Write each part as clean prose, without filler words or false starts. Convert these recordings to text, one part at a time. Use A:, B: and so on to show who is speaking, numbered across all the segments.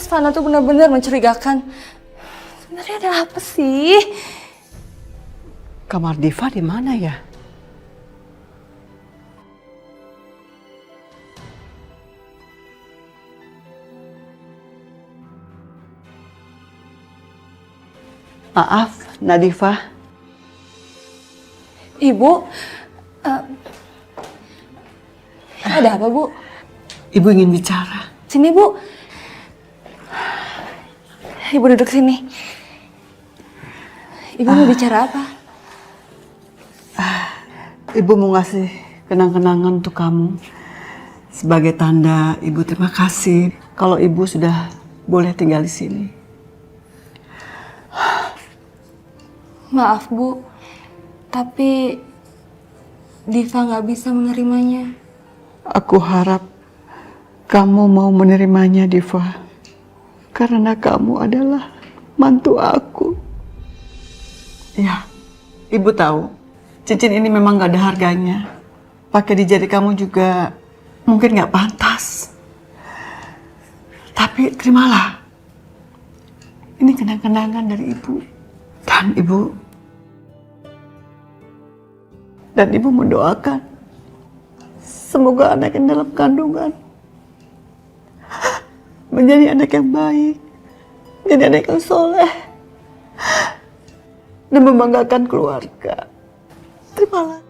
A: Fana tuh benar-benar mencurigakan. Sebenarnya ada apa sih?
B: Kamar Diva di mana ya? Maaf, Nadifa.
A: Ibu, ada apa, Bu?
B: Ibu ingin bicara.
A: Sini, Bu. Ibu duduk sini. Ibu mau bicara apa?
B: Ibu mau ngasih kenang-kenangan untuk kamu. Sebagai tanda Ibu terima kasih kalau Ibu sudah boleh tinggal di sini.
A: Maaf, Bu. Tapi Diva nggak bisa menerimanya.
B: Aku harap kamu mau menerimanya, Diva. Karena kamu adalah mantu aku. Ya, Ibu tahu, cincin ini memang gak ada harganya. Pakai di jari kamu juga mungkin gak pantas. Tapi terimalah. Ini kenang-kenangan dari Ibu. Dan Ibu mendoakan semoga anak yang dalam kandungan menjadi anak yang baik, menjadi anak yang soleh, dan membanggakan keluarga. Terimalah.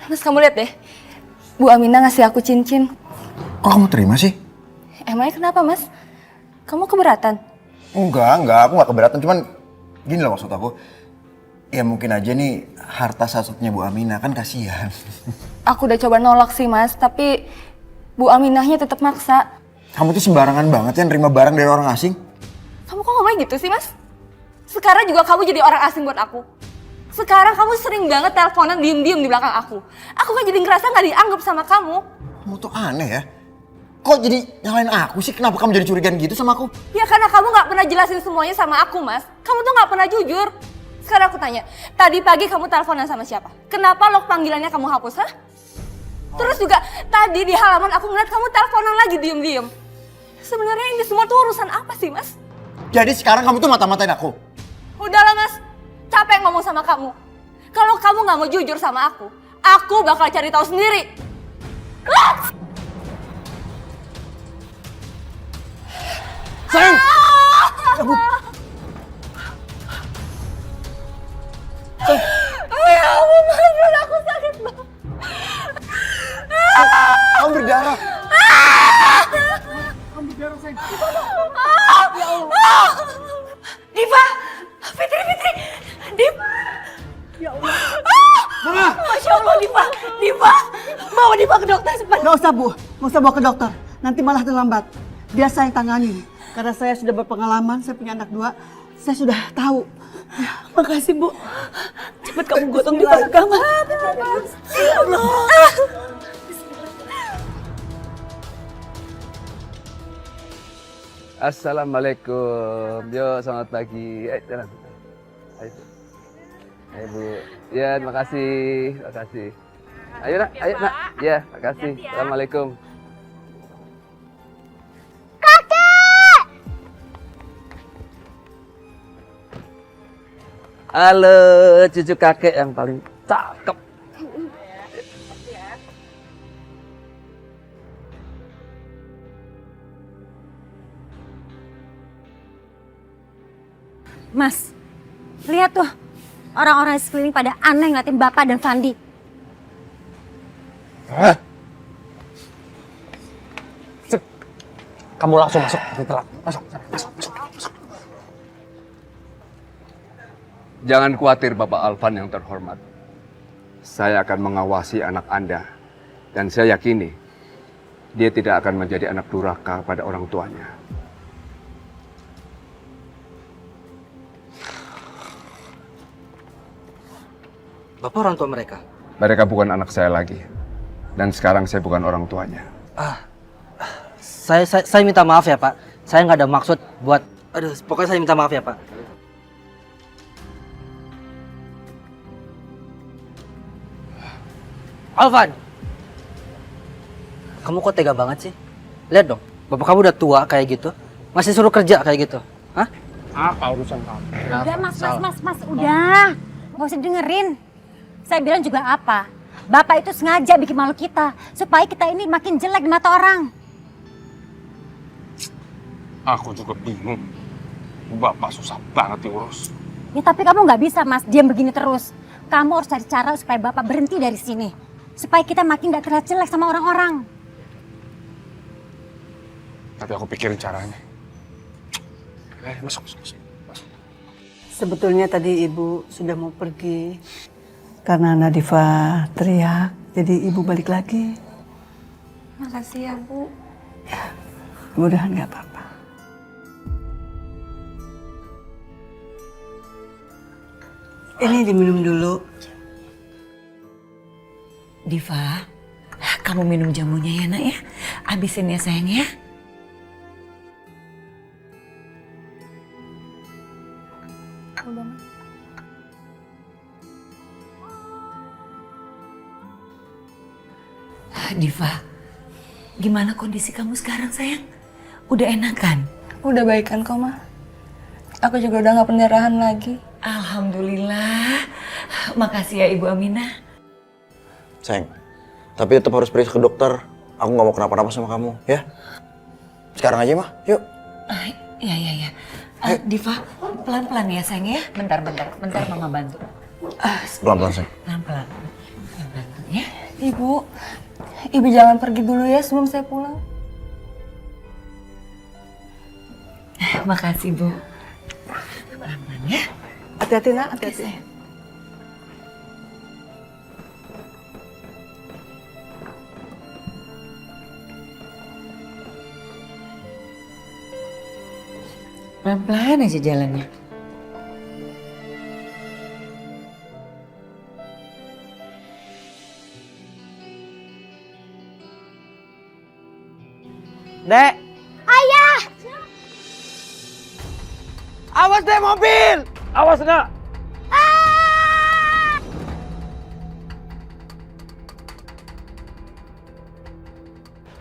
A: Mas, kamu lihat deh. Bu Aminah ngasih aku cincin.
C: Kok kamu terima sih?
A: Emangnya kenapa, Mas? Kamu keberatan?
C: Enggak, aku nggak keberatan. Cuman gini loh maksud aku. Ya mungkin aja nih harta satu-satunya Bu Aminah, kan kasihan.
A: Aku udah coba nolak sih, Mas. Tapi Bu Aminahnya tetap maksa.
C: Kamu tuh sembarangan banget ya nerima barang dari orang asing.
A: Kamu kok ngomong gitu sih, Mas? Sekarang juga kamu jadi orang asing buat aku. Sekarang kamu sering banget teleponan diem-diem di belakang aku. Aku kan jadi ngerasa gak dianggap sama kamu.
C: Kamu tuh aneh ya. Kok jadi nyalain aku sih? Kenapa kamu jadi curigaan gitu sama aku?
A: Ya karena kamu gak pernah jelasin semuanya sama aku, Mas. Kamu tuh gak pernah jujur. Sekarang aku tanya, tadi pagi kamu teleponan sama siapa? Kenapa log panggilannya kamu hapus, hah? Terus juga tadi di halaman aku ngeliat kamu teleponan lagi diem-diem. Sebenarnya ini semua tuh urusan apa sih, Mas?
C: Jadi sekarang kamu tuh mata-matain aku?
A: Udahlah, Mas. Capek ngomong sama kamu. Kalau kamu gak mau jujur sama aku bakal cari tahu sendiri.
C: Sayang!
A: Ya ampun, Mas, perut aku sakit banget.
C: Kamu berdarah.
A: Diva! Fitri! Diva!
B: Ya Allah.
C: Mama!
A: Masya Allah, Diva! Bawa Diva ke dokter cepat.
B: Nggak usah bawa ke dokter. Nanti malah terlambat. Biar saya yang tangani. Karena saya sudah berpengalaman, saya punya anak 2. Saya sudah tahu.
A: Makasih, Bu. Cepat kamu gotong Diva ke kamar. Ya Allah.
D: Assalamualaikum. Yo, selamat pagi. Jalan. Ayo. Ayo, Bu. Ya, terima kasih. Terima kasih. Ayo, Nak. Ayo, Nak. Ya, terima kasih. Assalamualaikum. Kakek! Halo, cucu kakek yang paling cakep.
E: Mas, lihat tuh, orang-orang di sekeliling pada aneh ngeliatin Bapak dan Fandi.
F: Hah? Kamu langsung masuk, telat. Masuk.
D: Jangan khawatir Bapak Alvan yang terhormat. Saya akan mengawasi anak Anda. Dan saya yakini, dia tidak akan menjadi anak durhaka pada orang tuanya.
G: Bapak orang tua mereka?
D: Mereka bukan anak saya lagi. Dan sekarang saya bukan orang tuanya.
G: Saya minta maaf ya Pak. Saya nggak ada maksud buat... Aduh, pokoknya saya minta maaf ya Pak. Alvan! Kamu kok tega banget sih? Lihat dong, bapak kamu udah tua kayak gitu. Masih suruh kerja kayak gitu. Hah?
F: Apa urusan kamu?
E: Udah mas, udah. Gak usah dengerin. Saya bilang juga apa? Bapak itu sengaja bikin malu kita. Supaya kita ini makin jelek di mata orang.
F: Aku juga bingung. Bapak susah banget diurus.
E: Ya tapi kamu nggak bisa mas, diam begini terus. Kamu harus cari cara supaya bapak berhenti dari sini. Supaya kita makin gak terlihat jelek sama orang-orang.
F: Nanti aku pikirin caranya. Masuk.
B: Sebetulnya tadi ibu sudah mau pergi. Karena Nadifa teriak, jadi ibu balik lagi.
A: Makasih ya, Bu.
B: Mudahan nggak apa-apa. Ini diminum dulu.
H: Diva, kamu minum jamunya ya nak ya. Habisin ya sayang ya.
A: Udah, Mas.
H: Diva, gimana kondisi kamu sekarang sayang? Udah enakan?
A: Udah baikan kok, Ma. Aku juga udah gak pendarahan lagi.
H: Alhamdulillah. Makasih ya Ibu Aminah.
C: Sayang, tapi tetap harus periksa ke dokter. Aku nggak mau kenapa-napa sama kamu, ya? Sekarang aja mah, yuk.
H: Ya. Diva, pelan-pelan ya sayang ya. Bentar mama bantu.
C: Pelan-pelan, sayang.
H: Pelan-pelan. Bantu ya.
A: Ibu jangan pergi dulu ya sebelum saya pulang.
H: Makasih Bu. Pelan-pelan ya.
B: Hati-hati nak, hati-hati.
H: Pelan-pelan aja jalannya.
G: Dek!
E: Ayah!
G: Awas deh mobil!
F: Awas nak!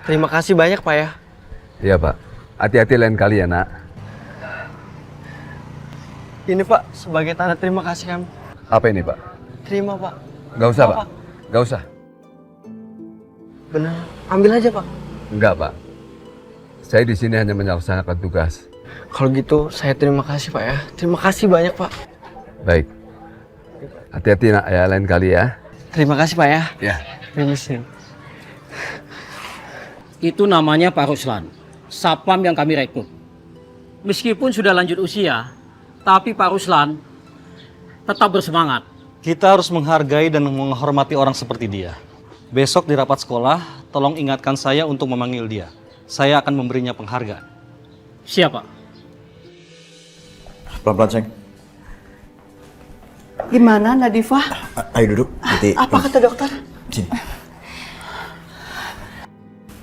G: Terima kasih banyak Pak ya.
D: Iya Pak. Hati-hati lain kali ya nak.
G: Ini Pak, sebagai tanda terima kasih kami.
D: Apa ini Pak?
G: Terima Pak.
D: Gak usah
G: Apa?
D: Pak. Gak usah.
G: Bener, ambil aja Pak.
D: Enggak Pak. Saya di sini hanya melaksanakan tugas.
G: Kalau gitu saya terima kasih Pak ya. Terima kasih banyak Pak.
D: Baik. Hati-hati nak ya lain kali ya.
G: Terima kasih Pak ya.
D: Ya.
G: Permisi.
I: Itu namanya Pak Ruslan, Satpam yang kami rekrut. Meskipun sudah lanjut usia, tapi Pak Ruslan tetap bersemangat.
J: Kita harus menghargai dan menghormati orang seperti dia. Besok di rapat sekolah, tolong ingatkan saya untuk memanggil dia. Saya akan memberinya penghargaan.
I: Siapa?
C: Pelan-pelan, sayang.
B: Gimana Nadifa?
C: Ayo duduk. Nanti.
B: Apa kata dokter?
C: Sini.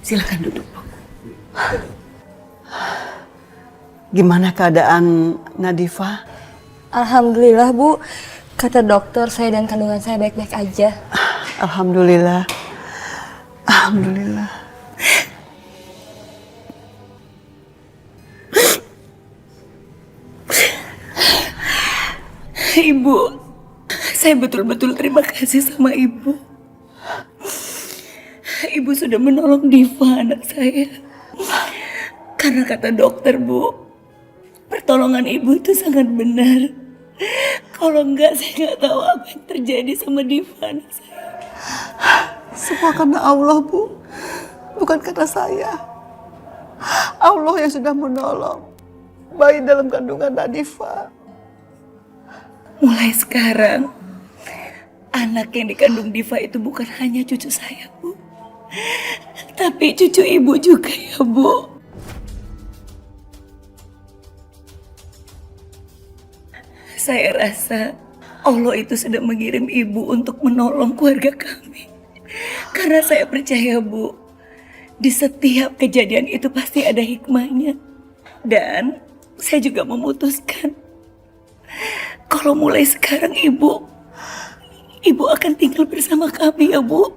H: Silakan duduk.
B: Gimana keadaan Nadifa?
A: Alhamdulillah, Bu. Kata dokter, saya dan kandungan saya baik-baik aja.
B: Alhamdulillah. Alhamdulillah.
H: Ibu, saya betul-betul terima kasih sama Ibu. Ibu sudah menolong Diva, anak saya. Karena kata dokter, Bu, pertolongan Ibu itu sangat benar. Kalau enggak, saya nggak tahu apa yang terjadi sama Diva, anak saya.
B: Semua karena Allah, Bu. Bukan karena saya. Allah yang sudah menolong bayi dalam kandungan Nadifa.
H: Mulai sekarang, anak yang dikandung Diva itu bukan hanya cucu saya, Bu. Tapi cucu Ibu juga ya, Bu. Saya rasa Allah itu sedang mengirim ibu untuk menolong keluarga kami. Karena saya percaya, Bu, di setiap kejadian itu pasti ada hikmahnya. Dan saya juga memutuskan kalau mulai sekarang ibu akan tinggal bersama kami ya, Bu.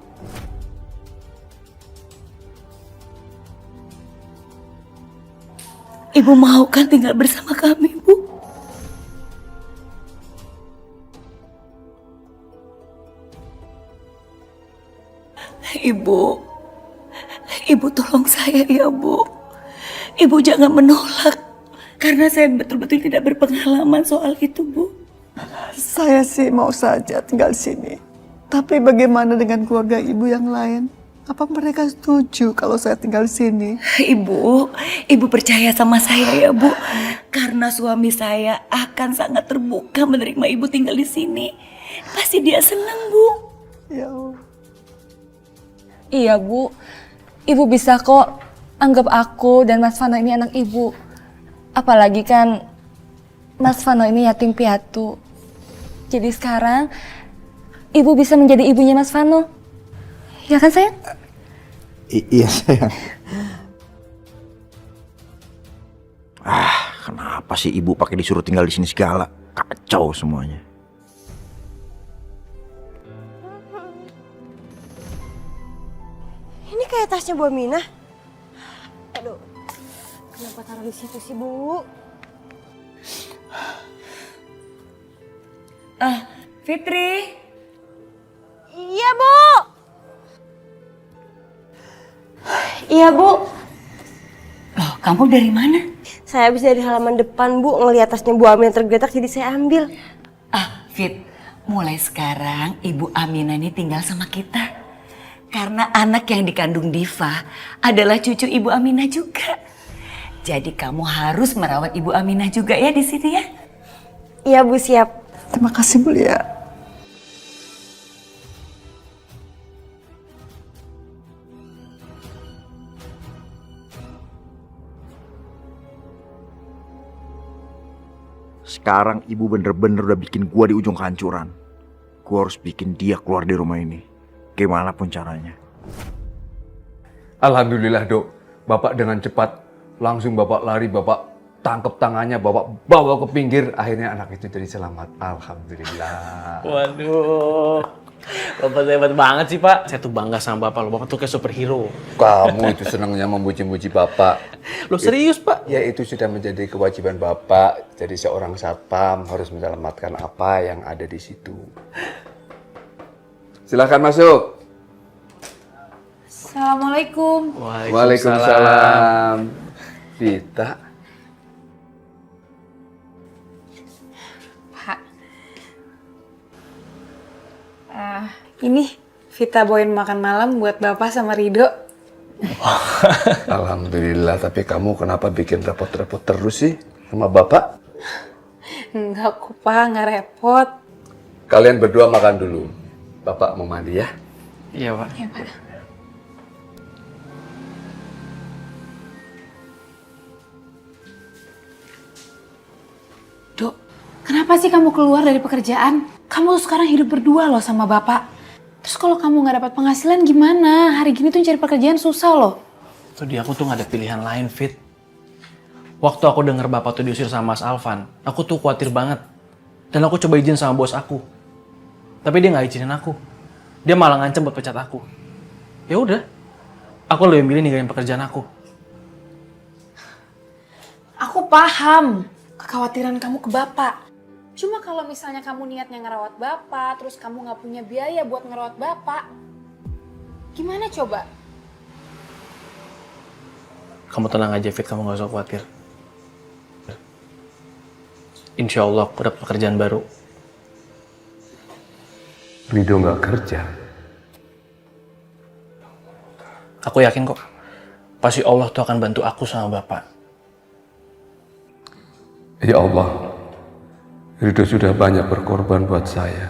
H: Ibu mau kan tinggal bersama kami, Bu? Ibu tolong saya ya, Bu. Ibu jangan menolak. Karena saya betul-betul tidak berpengalaman soal itu, Bu.
B: Saya sih mau saja tinggal di sini. Tapi bagaimana dengan keluarga ibu yang lain? Apa mereka setuju kalau saya tinggal di sini?
H: Ibu percaya sama saya ya, Bu. Karena suami saya akan sangat terbuka menerima ibu tinggal di sini. Pasti dia senang, Bu.
B: Ya Allah.
A: Iya, Bu. Ibu bisa kok anggap aku dan Mas Vano ini anak ibu. Apalagi kan Mas Vano ini yatim piatu. Jadi sekarang ibu bisa menjadi ibunya Mas Vano. Ya kan, sayang?
C: Iya, sayang. Kenapa sih ibu pakai disuruh tinggal di sini segala? Kacau semuanya.
E: Ini kayak tasnya Bu Aminah. Aduh, kenapa taruh di situ sih, Bu?
H: Fitri.
E: Iya, Bu.
H: Iya, Bu. Loh, kamu dari mana?
E: Saya habis dari halaman depan, Bu, ngeliat tasnya Bu Aminah tergeletak jadi saya ambil.
H: Fit, mulai sekarang Ibu Aminah ini tinggal sama kita. Karena anak yang dikandung Diva adalah cucu Ibu Aminah juga. Jadi kamu harus merawat Ibu Aminah juga ya di sini ya.
E: Iya, Bu, siap.
B: Terima kasih, Mulia.
C: Sekarang ibu bener-bener udah bikin gua di ujung kehancuran. Gua harus bikin dia keluar di rumah ini. Gimana pun caranya.
D: Alhamdulillah, Dok. Bapak dengan cepat langsung Bapak lari, Bapak tangkap tangannya, Bapak bawa ke pinggir, akhirnya anak itu jadi selamat. Alhamdulillah.
G: Waduh, Bapak hebat banget sih, Pak. Saya tuh bangga sama Bapak loh. Bapak tuh kayak superhero.
D: Kamu itu senangnya memuji-muji Bapak.
G: Loh serius, Pak?
D: Ya itu sudah menjadi kewajiban Bapak. Jadi seorang satpam harus menyelamatkan apa yang ada di situ. Silahkan masuk.
A: Assalamualaikum.
D: Waalaikumsalam. Vita.
A: Pak.
K: Ini Vita bawain makan malam buat Bapak sama Rido.
D: Alhamdulillah, tapi kamu kenapa bikin repot-repot terus sih sama Bapak?
K: Enggak kok, Pak, nggak repot.
D: Kalian berdua makan dulu. Bapak mau mandi ya?
G: Iya, Pak.
K: Ya, Pak. Dok, kenapa sih kamu keluar dari pekerjaan? Kamu tuh sekarang hidup berdua loh sama Bapak. Terus kalau kamu nggak dapat penghasilan gimana? Hari gini tuh cari pekerjaan susah loh.
G: Tuh di aku tuh nggak ada pilihan lain, Fit. Waktu aku denger Bapak tuh diusir sama Mas Alvan, aku tuh khawatir banget. Dan aku coba izin sama bos aku. Tapi dia nggak izinin aku. Dia malah ngancem buat pecat aku. Ya udah, aku lebih milih ninggalin pekerjaan aku.
K: Aku paham kekhawatiran kamu ke Bapak. Cuma kalau misalnya kamu niatnya ngerawat Bapak, terus kamu nggak punya biaya buat ngerawat Bapak, gimana coba?
G: Kamu tenang aja, Fit. Kamu nggak usah khawatir. Insya Allah aku dapat pekerjaan baru.
D: Rido nggak kerja.
G: Aku yakin kok. Pasti Allah tuh akan bantu aku sama Bapak.
D: Ya Allah, Rido sudah banyak berkorban buat saya.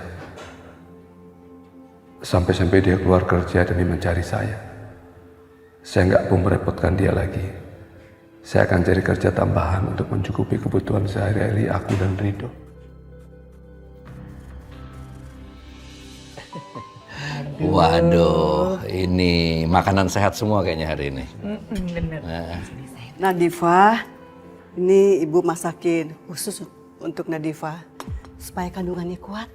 D: Sampai-sampai dia keluar kerja demi mencari saya. Saya nggak mau merepotkan dia lagi. Saya akan cari kerja tambahan untuk mencukupi kebutuhan sehari-hari aku dan Rido.
L: Waduh, ini makanan sehat semua kayaknya hari ini.
H: Bener.
B: Nadifa, ini ibu masakin khusus untuk Nadifa supaya kandungannya kuat.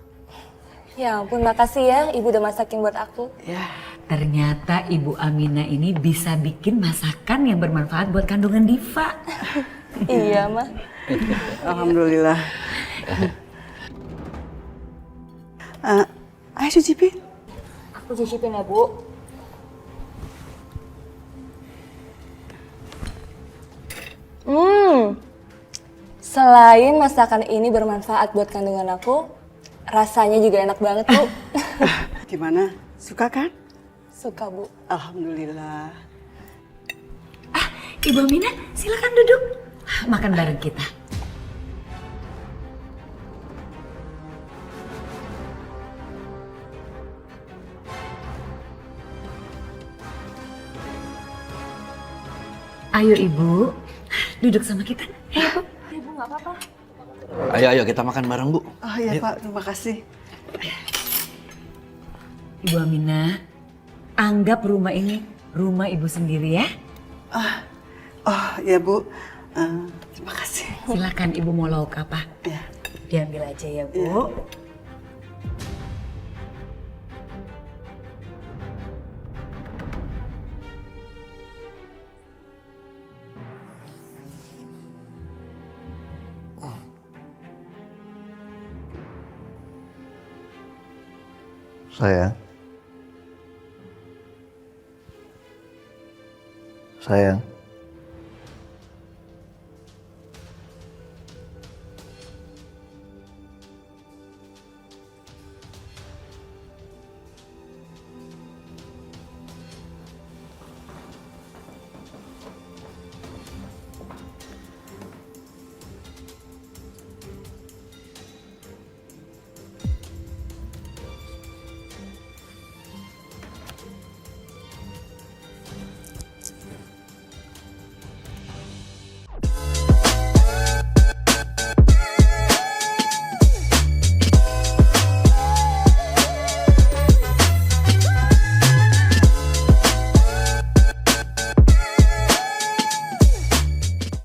A: Ya ampun, makasih ya ibu udah masakin buat aku.
B: Ya.
H: Ternyata Ibu Aminah ini bisa bikin masakan yang bermanfaat buat kandungan Diva.
A: Iya, Mah.
B: Alhamdulillah. Ayo cicipin.
A: Aku cicipin ya, Bu. Selain masakan ini bermanfaat buat kandungan aku, rasanya juga enak banget, Bu.
B: Gimana? Suka kan?
A: Suka, Bu.
B: Alhamdulillah.
H: Ibu Aminah, silakan duduk. Makan bareng kita. Ayo Ibu, duduk sama kita. Ayo Bu.
A: Ibu nggak apa-apa.
L: Ayo kita makan bareng, Bu.
B: Oh iya Pak, terima kasih.
H: Ibu Aminah, anggap rumah ini rumah Ibu sendiri ya.
B: Oh iya Bu, terima kasih.
H: Silakan Ibu mau lauk apa?
B: Ya.
H: Diambil aja ya Bu.
B: Ya.
C: Sayang. Sayang.